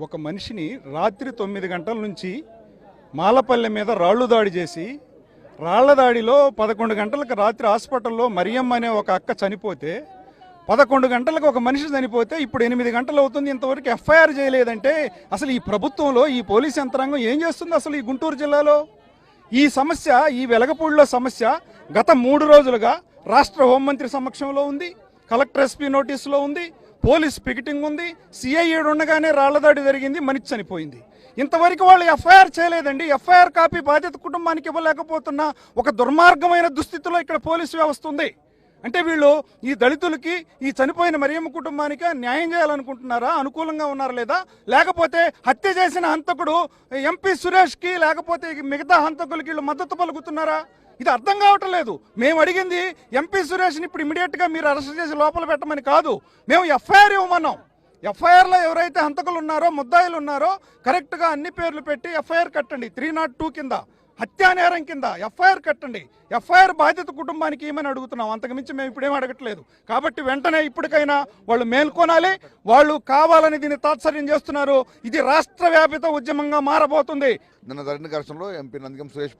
ఒక మనిషిని రాత్రి 9 గంటల నుంచి మాలపల్లె మీద రాళ్లు దాడి చేసి రాళ్ల దాడిలో 11 గంటలకు రాత్రి హాస్పిటల్లో మరియమ్మ అనే ఒక అక్క చనిపోతే 11 గంటలకు ఒక మనిషి చనిపోతే ఇప్పుడు 8 గంటలు అవుతుంది, ఇంతవరకు ఎఫ్ఐఆర్ చేయలేదంటే అసలు ఈ ప్రభుత్వంలో ఈ పోలీస్ యంత్రాంగం ఏం చేస్తుంది? అసలు ఈ గుంటూరు జిల్లాలో ఈ సమస్య, ఈ వెలగపూడిలో సమస్య గత 3 రోజులుగా రాష్ట్ర హోంమంత్రి సమక్షంలో ఉంది, కలెక్టర్ ఎస్పీ నోటీసులో ఉంది, పోలీస్ పికెటింగ్ ఉంది, సిఐ ఉండగానే రాళ్లదాడి జరిగింది, మనిషి చనిపోయింది. ఇంతవరకు వాళ్ళు ఎఫ్ఐఆర్ చేయలేదండి. ఎఫ్ఐఆర్ కాపీ బాధిత కుటుంబానికి ఇవ్వలేకపోతున్న ఒక దుర్మార్గమైన దుస్థితిలో ఇక్కడ పోలీసు వ్యవస్థ ఉంది. అంటే వీళ్ళు ఈ దళితులకి, ఈ చనిపోయిన మరియమ్మ కుటుంబానికి న్యాయం చేయాలనుకుంటున్నారా? అనుకూలంగా ఉన్నారా లేదా? లేకపోతే హత్య చేసిన హంతకుడు ఎంపీ సురేష్కి లేకపోతే మిగతా హంతకులకి వీళ్ళు మద్దతు పలుకుతున్నారా? ఇది అర్థం కావటం లేదు. మేము అడిగింది ఎంపీ సురేష్ని ఇప్పుడు ఇమీడియట్గా మీరు అరెస్ట్ చేసి లోపల పెట్టమని కాదు, మేము ఎఫ్ఐఆర్ ఇవ్వమన్నాం. ఎఫ్ఐఆర్లో ఎవరైతే హంతకులు ఉన్నారో, ముద్దాయిలు ఉన్నారో కరెక్ట్గా అన్ని పేర్లు పెట్టి ఎఫ్ఐఆర్ కట్టండి. 302 కింద హత్యా నేరం కింద ఎఫ్ఐఆర్ కట్టండి. ఎఫ్ఐఆర్ బాధిత కుటుంబానికి ఏమని అడుగుతున్నాం, అంతకుమించి మేము ఇప్పుడేం అడగట్లేదు. కాబట్టి వెంటనే ఇప్పటికైనా వాళ్ళు మేల్కొనాలి. వాళ్ళు కావాలని దీన్ని తాత్సర్యం చేస్తున్నారు. ఇది రాష్ట్ర వ్యాపిత ఉద్యమంగా మారబోతుంది. నిన్న జరిగిన ఘర్షణలో ఎంపీ నందిగం సురేష్